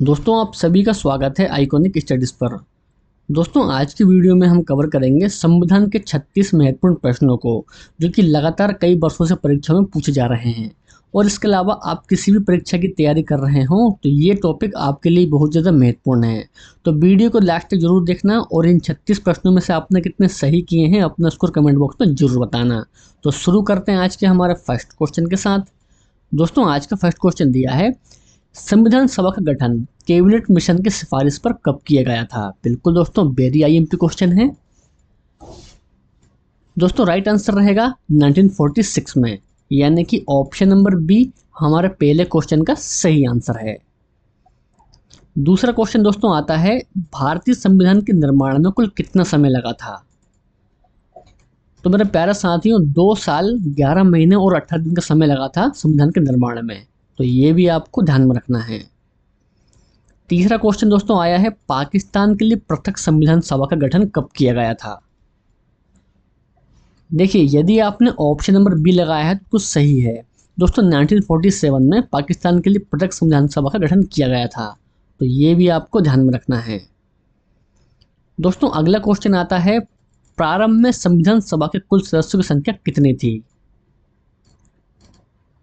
दोस्तों आप सभी का स्वागत है आइकॉनिक स्टडीज पर। दोस्तों आज की वीडियो में हम कवर करेंगे संविधान के 36 महत्वपूर्ण प्रश्नों को जो कि लगातार कई वर्षों से परीक्षा में पूछे जा रहे हैं। और इसके अलावा आप किसी भी परीक्षा की तैयारी कर रहे हो तो ये टॉपिक आपके लिए बहुत ज़्यादा महत्वपूर्ण है। तो वीडियो को लास्ट तक जरूर देखना और इन 36 प्रश्नों में से आपने कितने सही किए हैं अपना स्कोर कमेंट बॉक्स में जरूर बताना। तो शुरू करते हैं आज के हमारे फर्स्ट क्वेश्चन के साथ। दोस्तों आज का फर्स्ट क्वेश्चन दिया है, संविधान सभा का गठन कैबिनेट मिशन की सिफारिश पर कब किया गया था। बिल्कुल दोस्तों वेरी आईएमपी क्वेश्चन है। दोस्तों राइट आंसर रहेगा 1946 में, यानी कि ऑप्शन नंबर बी हमारे पहले क्वेश्चन का सही आंसर है। दूसरा क्वेश्चन दोस्तों आता है, भारतीय संविधान के निर्माण में कुल कितना समय लगा था। तो मेरे प्यारे साथियों 2 साल 11 महीने और 18 दिन का समय लगा था संविधान के निर्माण में, तो ये भी आपको ध्यान में रखना है। तीसरा क्वेश्चन दोस्तों आया है, पाकिस्तान के लिए पृथक संविधान सभा का गठन कब किया गया था। देखिए यदि आपने ऑप्शन नंबर बी लगाया है तो कुछ सही है। दोस्तों 1947 में पाकिस्तान के लिए पृथक संविधान सभा का गठन किया गया था, तो ये भी आपको ध्यान में रखना है। दोस्तों अगला क्वेश्चन आता है, प्रारंभ में संविधान सभा के कुल सदस्यों की संख्या कितनी थी।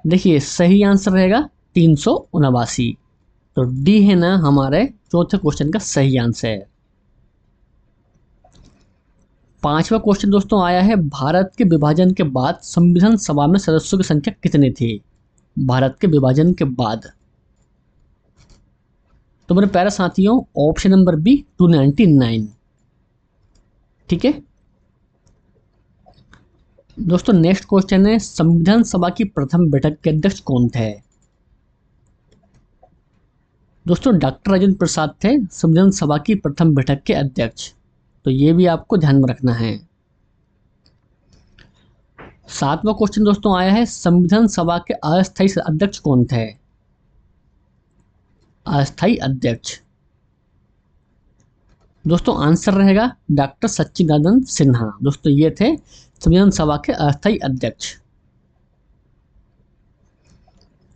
देखिए सही आंसर रहेगा 379, तो डी है ना हमारे चौथे क्वेश्चन का सही आंसर है। पांचवा क्वेश्चन दोस्तों आया है, भारत के विभाजन के बाद संविधान सभा में सदस्यों की संख्या कितनी थी। भारत के विभाजन के बाद, तो मेरे प्यारे साथियों ऑप्शन नंबर बी 299, ठीक है। दोस्तों नेक्स्ट क्वेश्चन है, संविधान सभा की प्रथम बैठक के अध्यक्ष कौन थे। दोस्तों डॉक्टर राजेंद्र प्रसाद थे संविधान सभा की प्रथम बैठक के अध्यक्ष, तो ये भी आपको ध्यान में रखना है। सातवां क्वेश्चन दोस्तों आया है, संविधान सभा के अस्थायी अध्यक्ष कौन थे। अस्थायी अध्यक्ष, दोस्तों आंसर रहेगा डॉक्टर सच्चिदानंद सिन्हा। दोस्तों ये थे संविधान सभा के अस्थायी अध्यक्ष।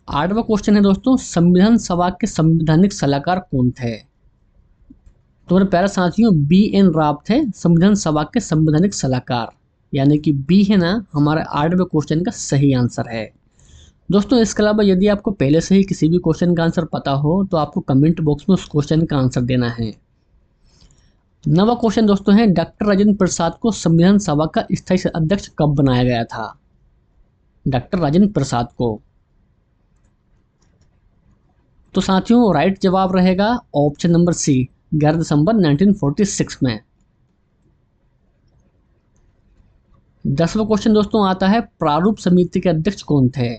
आठवां क्वेश्चन है दोस्तों, संविधान सभा के संवैधानिक सलाहकार कौन थे। तो मेरे प्यारे साथियों BN राव थे संविधान सभा के संवैधानिक सलाहकार, यानी कि बी है ना हमारे 8वें क्वेश्चन का सही आंसर है। दोस्तों इसके अलावा यदि आपको पहले से ही किसी भी क्वेश्चन का आंसर पता हो तो आपको कमेंट बॉक्स में उस क्वेश्चन का आंसर देना है। 9वां क्वेश्चन दोस्तों है, डॉक्टर राजेंद्र प्रसाद को संविधान सभा का स्थायी अध्यक्ष कब बनाया गया था। डॉक्टर राजेंद्र प्रसाद को, तो साथियों राइट जवाब रहेगा ऑप्शन नंबर सी 11 दिसंबर 1946 में। 10वां क्वेश्चन दोस्तों आता है, प्रारूप समिति के अध्यक्ष कौन थे।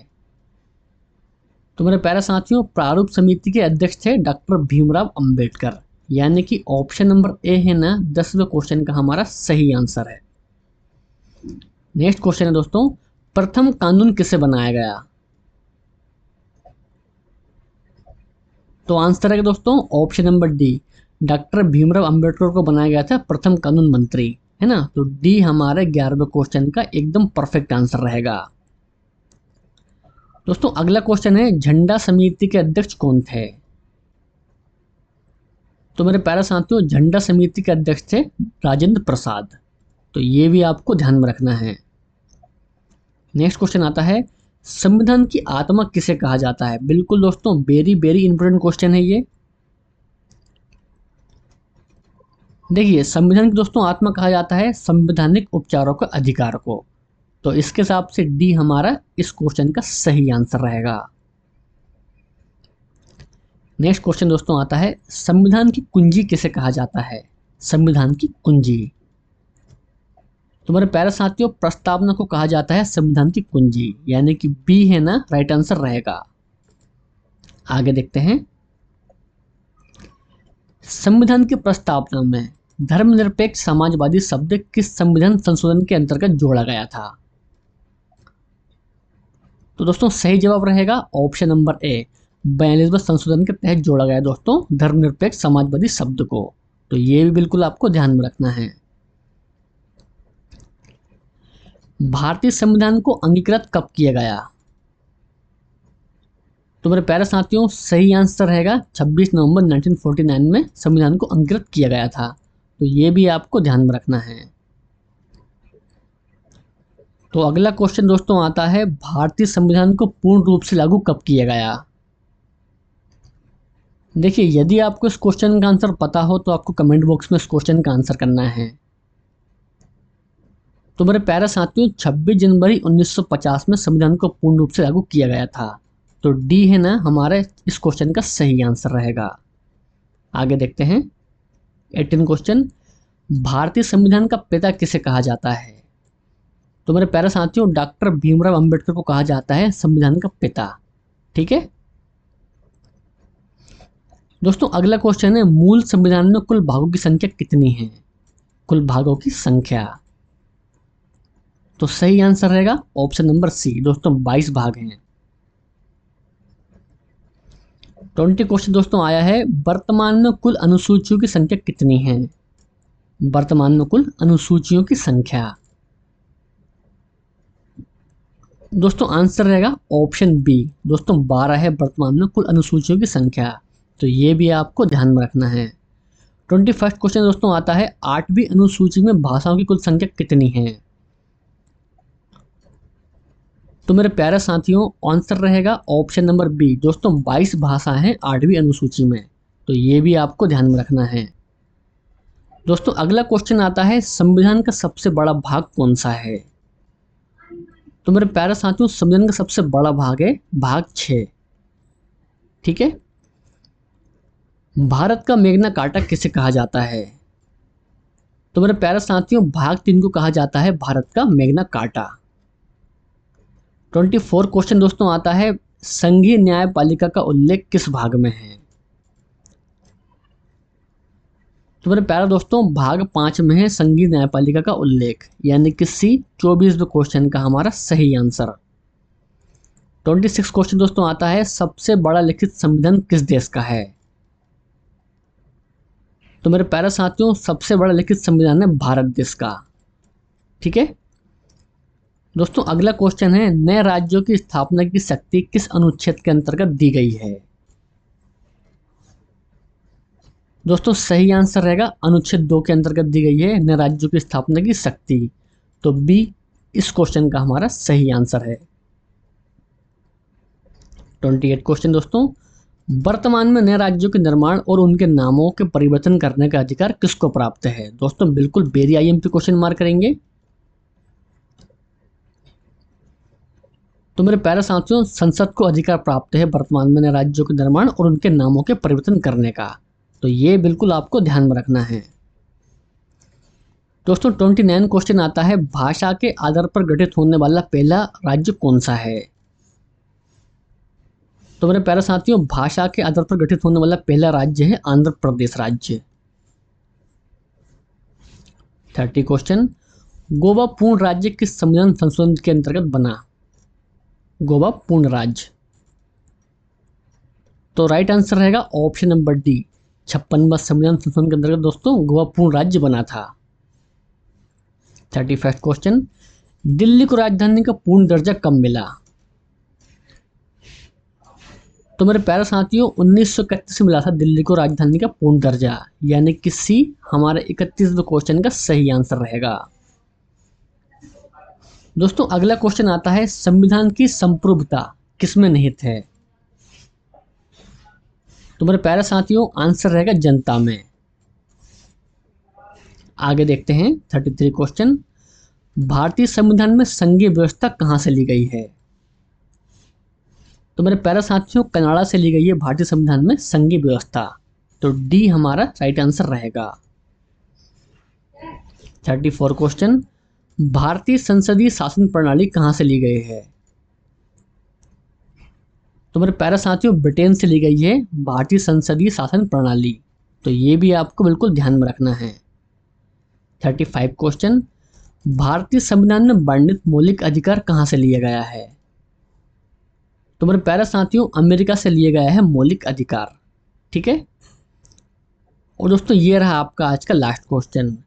तो मेरे प्यारे साथियों प्रारूप समिति के अध्यक्ष थे डॉक्टर भीमराव अंबेडकर, यानी कि ऑप्शन नंबर ए है ना 10वें क्वेश्चन का हमारा सही आंसर है। नेक्स्ट क्वेश्चन है दोस्तों, प्रथम कानून किसे बनाया गया। तो आंसर है दोस्तों option number D, doctor Bhimrao Ambedkar को बनाया गया था प्रथम कानून मंत्री, है ना। तो डी हमारे 11वें क्वेश्चन का एकदम परफेक्ट आंसर रहेगा। दोस्तों अगला क्वेश्चन है, झंडा समिति के अध्यक्ष कौन थे। तो मेरे प्यारे साथियों झंडा समिति के अध्यक्ष थे राजेंद्र प्रसाद, तो ये भी आपको ध्यान में रखना है। नेक्स्ट क्वेश्चन आता है, संविधान की आत्मा किसे कहा जाता है। बिल्कुल दोस्तों वेरी वेरी इंपॉर्टेंट क्वेश्चन है ये। देखिए संविधान की दोस्तों आत्मा कहा जाता है संवैधानिक उपचारों के अधिकार को, तो इसके हिसाब से डी हमारा इस क्वेश्चन का सही आंसर रहेगा। नेक्स्ट क्वेश्चन दोस्तों आता है, संविधान की कुंजी किसे कहा जाता है। संविधान की कुंजी, तो मेरे प्यारे साथियों प्रस्तावना को कहा जाता है संविधान की कुंजी, यानी कि बी है ना राइट आंसर रहेगा। आगे देखते हैं, संविधान की प्रस्तावना में धर्मनिरपेक्ष समाजवादी शब्द किस संविधान संशोधन के अंतर्गत जोड़ा गया था। तो दोस्तों सही जवाब रहेगा ऑप्शन नंबर ए, 42वें संशोधन के तहत जोड़ा गया दोस्तों धर्मनिरपेक्ष समाजवादी शब्द को, तो ये भी बिल्कुल आपको ध्यान में रखना है। भारतीय संविधान को अंगीकृत कब किया गया। तो तो मेरे प्यारे साथियों, सही आंसर रहेगा 26 नवंबर 1949 में संविधान को अंकित किया गया था। तो ये भी आपको ध्यान में रखना है। तो अगला क्वेश्चन दोस्तों आता है, भारतीय संविधान को पूर्ण रूप से लागू कब किया गया। देखिए, यदि आपको इस क्वेश्चन का आंसर पता हो तो आपको कमेंट बॉक्स में इस क्वेश्चन का आंसर करना है। तो मेरे प्यारे साथियों, 26 जनवरी 1950 में संविधान को पूर्ण रूप से लागू किया गया था। तो डी है ना हमारे इस क्वेश्चन का सही आंसर रहेगा। आगे देखते हैं 18 क्वेश्चन, भारतीय संविधान का पिता किसे कहा जाता है। तो मेरे प्यारे साथियों, डॉक्टर भीमराव अंबेडकर को कहा जाता है संविधान का पिता। ठीक है दोस्तों, अगला क्वेश्चन है, मूल संविधान में कुल भागों की संख्या कितनी है। कुल भागों की संख्या, तो सही आंसर रहेगा ऑप्शन नंबर सी दोस्तों, 22 भाग हैं। 20 क्वेश्चन दोस्तों आया है, वर्तमान में कुल अनुसूचियों की संख्या कितनी है। वर्तमान में कुल अनुसूचियों की संख्या, दोस्तों आंसर रहेगा ऑप्शन बी दोस्तों, 12 है वर्तमान में कुल अनुसूचियों की संख्या। तो ये भी आपको ध्यान में रखना है। 21 क्वेश्चन दोस्तों आता है, 8वीं अनुसूची में भाषाओं की कुल संख्या कितनी है। तो मेरे प्यारे साथियों, आंसर रहेगा ऑप्शन नंबर बी दोस्तों, 22 भाषाएं हैं 8वीं अनुसूची में। तो ये भी आपको ध्यान में रखना है। दोस्तों अगला क्वेश्चन आता है, संविधान का सबसे बड़ा भाग कौन सा है। तो मेरे प्यारे साथियों, संविधान का सबसे बड़ा भाग है भाग 6। ठीक है, भारत का मेग्ना कार्टा किसे कहा जाता है। तो मेरे प्यारे साथियों, भाग 3 को कहा जाता है भारत का मेग्ना कार्टा। 24 क्वेश्चन दोस्तों आता है, संघीय न्यायपालिका का उल्लेख किस भाग में है। तो मेरे प्यारे दोस्तों, भाग 5 में है संघीय न्यायपालिका का उल्लेख, यानी कि सी 24वें क्वेश्चन का हमारा सही आंसर। 26 क्वेश्चन दोस्तों आता है, सबसे बड़ा लिखित संविधान किस देश का है। तो मेरे प्यारे साथियों, सबसे बड़ा लिखित संविधान है भारत देश का। ठीक है दोस्तों, अगला क्वेश्चन है, नए राज्यों की स्थापना की शक्ति किस अनुच्छेद के अंतर्गत दी गई है। दोस्तों सही आंसर रहेगा अनुच्छेद 2 के अंतर्गत दी गई है नए राज्यों की स्थापना की शक्ति। तो बी इस क्वेश्चन का हमारा सही आंसर है। 28 क्वेश्चन दोस्तों, वर्तमान में नए राज्यों के निर्माण और उनके नामों के परिवर्तन करने का अधिकार किसको प्राप्त है। दोस्तों बिल्कुल वेरी आईएमपी क्वेश्चन मार्क करेंगे। तो मेरे प्यारे साथियों, संसद को अधिकार प्राप्त है वर्तमान में नए राज्यों के निर्माण और उनके नामों के परिवर्तन करने का। तो ये बिल्कुल आपको ध्यान में रखना है। दोस्तों 29 क्वेश्चन आता है, भाषा के आधार पर गठित होने वाला पहला राज्य कौन सा है। तो मेरे प्यारे साथियों, भाषा के आधार पर गठित होने वाला पहला राज्य है आंध्र प्रदेश राज्य। 30 क्वेश्चन, गोवा पूर्ण राज्य किस संविधान संशोधन के अंतर्गत बना। गोवा पूर्ण राज्य, तो राइट आंसर रहेगा ऑप्शन नंबर डी, 56वां संविधान संशोधन के अंतर्गत दोस्तों गोवा पूर्ण राज्य बना था। 31 क्वेश्चन, दिल्ली को राजधानी का पूर्ण दर्जा कब मिला। तो मेरे प्यारे साथियों, 1931 में मिला था दिल्ली को राजधानी का पूर्ण दर्जा, यानी कि सी हमारे 31वें क्वेश्चन का सही आंसर रहेगा। दोस्तों अगला क्वेश्चन आता है, संविधान की संप्रभुता किसमें निहित है। तो मेरे प्यारे साथियों, आंसर रहेगा जनता में। आगे देखते हैं 33 क्वेश्चन, भारतीय संविधान में संघीय व्यवस्था कहां से ली गई है। तो मेरे प्यारे साथियों, कनाडा से ली गई है भारतीय संविधान में संघीय व्यवस्था। तो डी हमारा राइट आंसर रहेगा। 34 क्वेश्चन, भारतीय संसदीय शासन प्रणाली कहां से ली गई है। तो मेरे प्यारे साथियों, ब्रिटेन से ली गई है भारतीय संसदीय शासन प्रणाली। तो ये भी आपको बिल्कुल ध्यान में रखना है। 35 क्वेश्चन, भारतीय संविधान में वर्णित मौलिक अधिकार कहां से लिया गया है। तो मेरे प्यारे साथियों, अमेरिका से लिया गया है मौलिक अधिकार। ठीक है, और दोस्तों ये रहा आपका आज का लास्ट क्वेश्चन,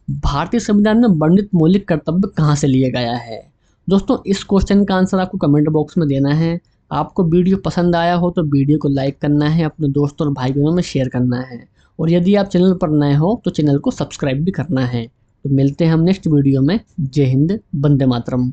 भारतीय संविधान में वर्णित मौलिक कर्तव्य कहां से लिया गया है। दोस्तों इस क्वेश्चन का आंसर आपको कमेंट बॉक्स में देना है। आपको वीडियो पसंद आया हो तो वीडियो को लाइक करना है, अपने दोस्तों और भाई बहनों में शेयर करना है, और यदि आप चैनल पर नए हो तो चैनल को सब्सक्राइब भी करना है। तो मिलते हैं हम नेक्स्ट वीडियो में। जय हिंद, वंदे मातरम।